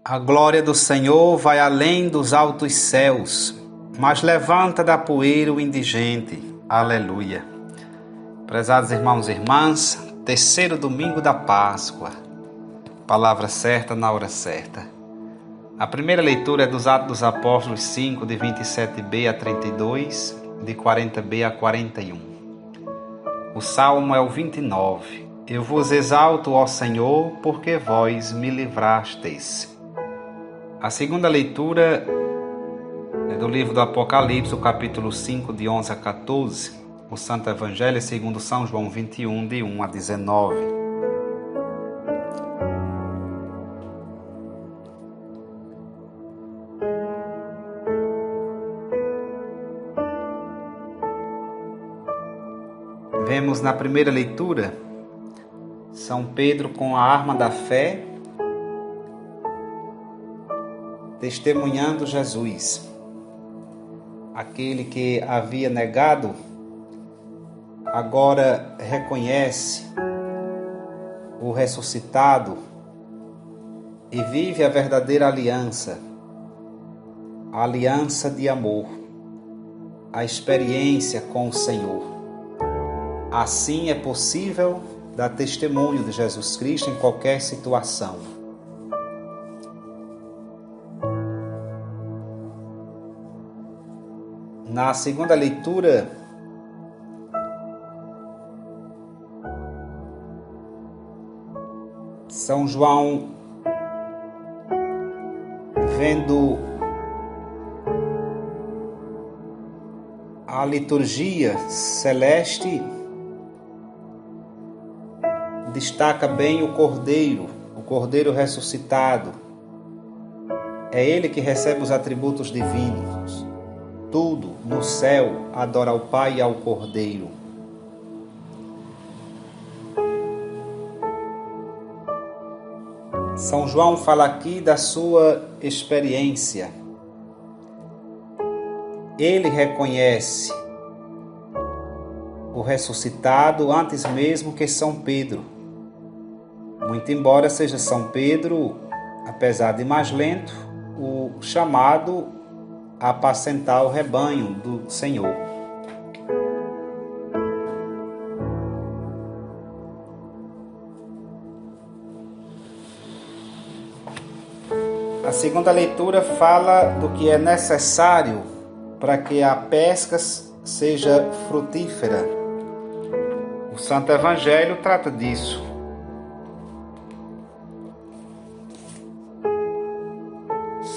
A glória do Senhor vai além dos altos céus, mas levanta da poeira o indigente. Aleluia. Prezados irmãos e irmãs, terceiro domingo da Páscoa. Palavra certa na hora certa. A primeira leitura é dos Atos dos Apóstolos 5, de 27b a 32, de 40b a 41. O Salmo é o 29. Eu vos exalto, ó Senhor, porque vós me livrastes. A segunda leitura é do livro do Apocalipse, o capítulo 5, de 11 a 14. O Santo Evangelho é segundo São João 21, de 1 a 19. Vemos na primeira leitura São Pedro com a arma da fé, testemunhando Jesus, aquele que havia negado, agora reconhece o ressuscitado e vive a verdadeira aliança, a aliança de amor, a experiência com o Senhor. Assim é possível dar testemunho de Jesus Cristo em qualquer situação. Na segunda leitura, São João, vendo a liturgia celeste, destaca bem o Cordeiro ressuscitado. É ele que recebe os atributos divinos. Tudo no céu adora ao Pai e ao Cordeiro. São João fala aqui da sua experiência. Ele reconhece o ressuscitado antes mesmo que São Pedro. Muito embora seja São Pedro, apesar de mais lento, o chamado a apacentar o rebanho do Senhor. A segunda leitura fala do que é necessário para que a pesca seja frutífera. O Santo Evangelho trata disso.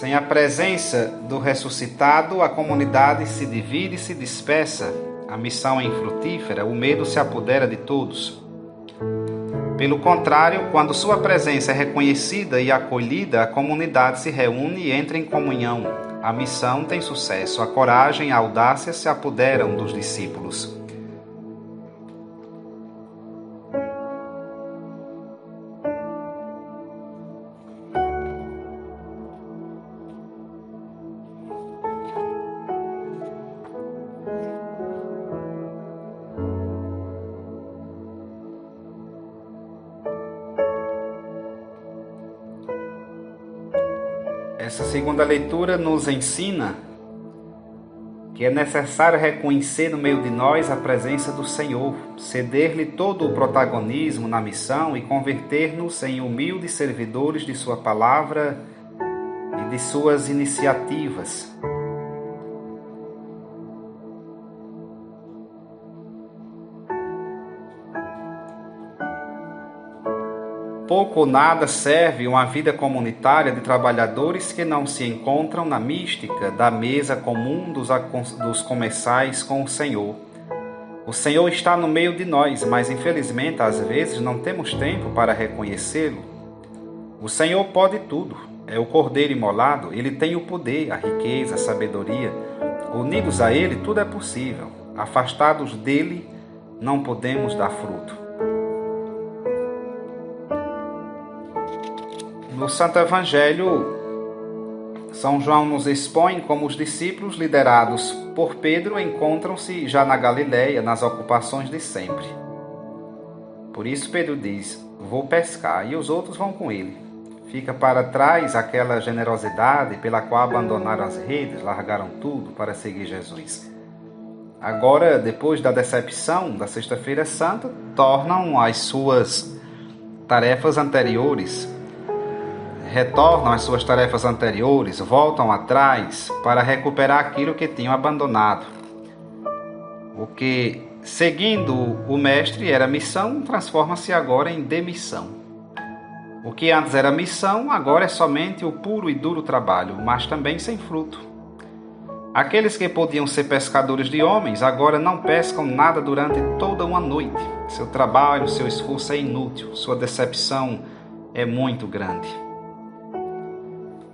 Sem a presença do ressuscitado, a comunidade se divide e se dispersa. A missão é infrutífera, o medo se apodera de todos. Pelo contrário, quando sua presença é reconhecida e acolhida, a comunidade se reúne e entra em comunhão. A missão tem sucesso, a coragem e a audácia se apoderam dos discípulos. Essa segunda leitura nos ensina que é necessário reconhecer no meio de nós a presença do Senhor, ceder-lhe todo o protagonismo na missão e converter-nos em humildes servidores de sua palavra e de suas iniciativas. Pouco ou nada serve uma vida comunitária de trabalhadores que não se encontram na mística da mesa comum dos comensais com o Senhor. O Senhor está no meio de nós, mas infelizmente às vezes não temos tempo para reconhecê-lo. O Senhor pode tudo, é o Cordeiro imolado, ele tem o poder, a riqueza, a sabedoria. Unidos a ele tudo é possível, afastados dele não podemos dar fruto. No Santo Evangelho, São João nos expõe como os discípulos liderados por Pedro encontram-se já na Galileia, nas ocupações de sempre. Por isso Pedro diz, vou pescar, e os outros vão com ele. Fica para trás aquela generosidade pela qual abandonaram as redes, largaram tudo para seguir Jesus. Agora, depois da decepção da Sexta-feira Santa, tornam as suas tarefas anteriores, retornam às suas tarefas anteriores, voltam atrás para recuperar aquilo que tinham abandonado. O que, seguindo o Mestre, era missão, transforma-se agora em demissão. O que antes era missão, agora é somente o puro e duro trabalho, mas também sem fruto. Aqueles que podiam ser pescadores de homens, agora não pescam nada durante toda uma noite. Seu trabalho, seu esforço é inútil, sua decepção é muito grande.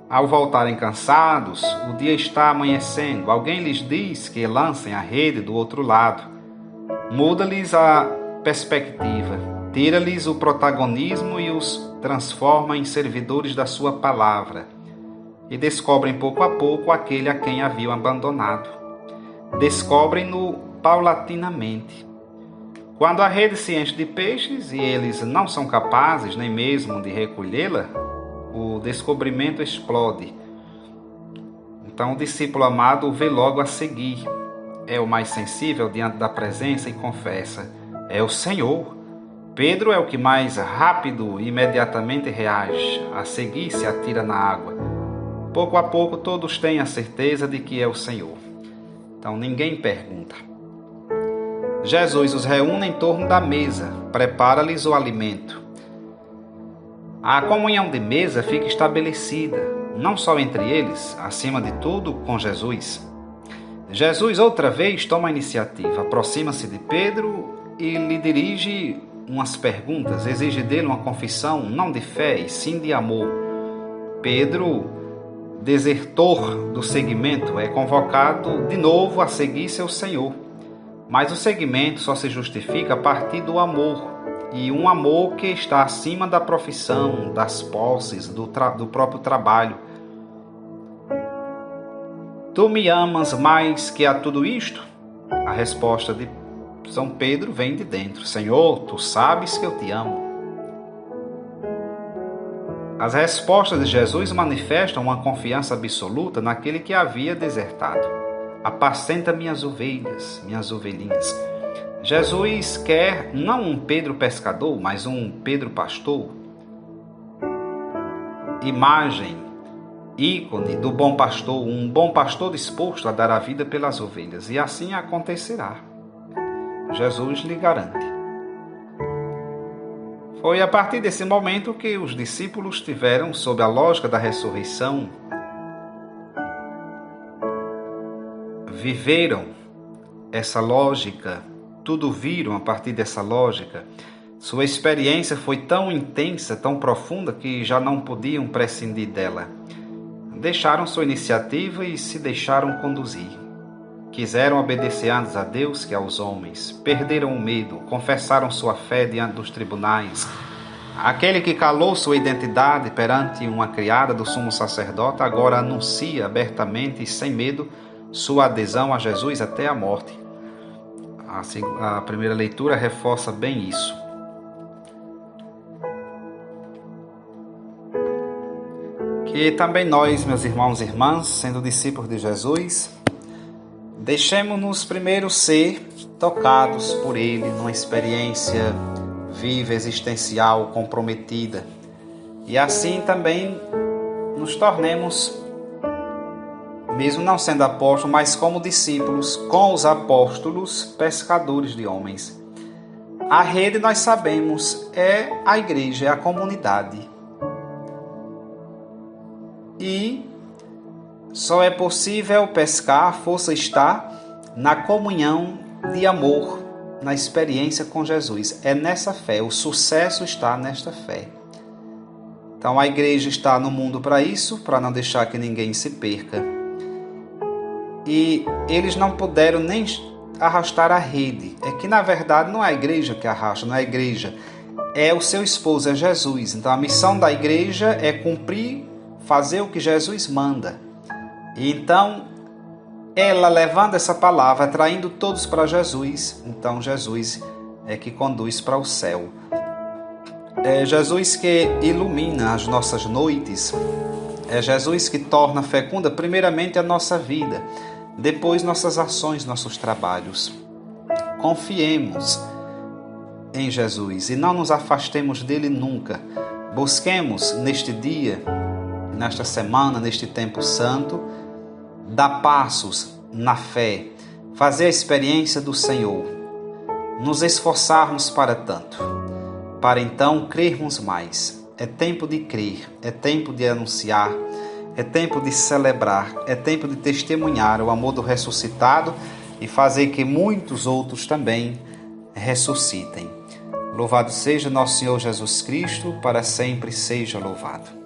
Ao voltarem cansados, o dia está amanhecendo. Alguém lhes diz que lancem a rede do outro lado. Muda-lhes a perspectiva, tira-lhes o protagonismo e os transforma em servidores da sua palavra. E descobrem pouco a pouco aquele a quem haviam abandonado. Descobrem-no paulatinamente. Quando a rede se enche de peixes e eles não são capazes nem mesmo de recolhê-la, o descobrimento explode. Então o discípulo amado o vê logo a seguir. É o mais sensível diante da presença e confessa: é o Senhor. Pedro é o que mais rápido e imediatamente reage. A seguir se atira na água. Pouco a pouco todos têm a certeza de que é o Senhor. Então ninguém pergunta. Jesus os reúne em torno da mesa, prepara-lhes o alimento. A comunhão de mesa fica estabelecida, não só entre eles, acima de tudo, com Jesus. Jesus outra vez toma a iniciativa, aproxima-se de Pedro e lhe dirige umas perguntas, exige dele uma confissão, não de fé, e sim de amor. Pedro, desertor do seguimento, é convocado de novo a seguir seu Senhor. Mas o seguimento só se justifica a partir do amor, e um amor que está acima da profissão, das posses, do próprio trabalho. Tu me amas mais que a tudo isto? A resposta de São Pedro vem de dentro. Senhor, tu sabes que eu te amo. As respostas de Jesus manifestam uma confiança absoluta naquele que havia desertado. Apacenta minhas ovelhas, minhas ovelhinhas. Jesus quer não um Pedro pescador, mas um Pedro pastor. Imagem, ícone do bom pastor, um bom pastor disposto a dar a vida pelas ovelhas. E assim acontecerá. Jesus lhe garante. Foi a partir desse momento que os discípulos tiveram, sob a lógica da ressurreição, viveram essa lógica, tudo viram a partir dessa lógica. Sua experiência foi tão intensa, tão profunda, que já não podiam prescindir dela. Deixaram sua iniciativa e se deixaram conduzir. Quiseram obedecer antes a Deus que aos homens. Perderam o medo, confessaram sua fé diante dos tribunais. Aquele que calou sua identidade perante uma criada do sumo sacerdote agora anuncia abertamente e sem medo sua adesão a Jesus até a morte. A primeira leitura reforça bem isso. Que também nós, meus irmãos e irmãs, sendo discípulos de Jesus, deixemos-nos primeiro ser tocados por Ele numa experiência viva, existencial, comprometida. E assim também nos tornemos, mesmo não sendo apóstolos, mas como discípulos, com os apóstolos, pescadores de homens. A rede, nós sabemos, é a igreja, é a comunidade. E só é possível pescar, a força está na comunhão de amor, na experiência com Jesus. É nessa fé, o sucesso está nesta fé. Então a igreja está no mundo para isso, para não deixar que ninguém se perca. E eles não puderam nem arrastar a rede. É que na verdade não é a igreja que arrasta, não é a igreja. É o seu esposo, é Jesus. Então a missão da igreja é cumprir, fazer o que Jesus manda. E então, ela levando essa palavra, atraindo todos para Jesus, então Jesus é que conduz para o céu. É Jesus que ilumina as nossas noites. É Jesus que torna fecunda primeiramente a nossa vida, depois nossas ações, nossos trabalhos. Confiemos em Jesus e não nos afastemos dele nunca. Busquemos neste dia, nesta semana, neste tempo santo, dar passos na fé, fazer a experiência do Senhor, nos esforçarmos para tanto, para então crermos mais. É tempo de crer, é tempo de anunciar, é tempo de celebrar, é tempo de testemunhar o amor do ressuscitado e fazer que muitos outros também ressuscitem. Louvado seja nosso Senhor Jesus Cristo, para sempre seja louvado.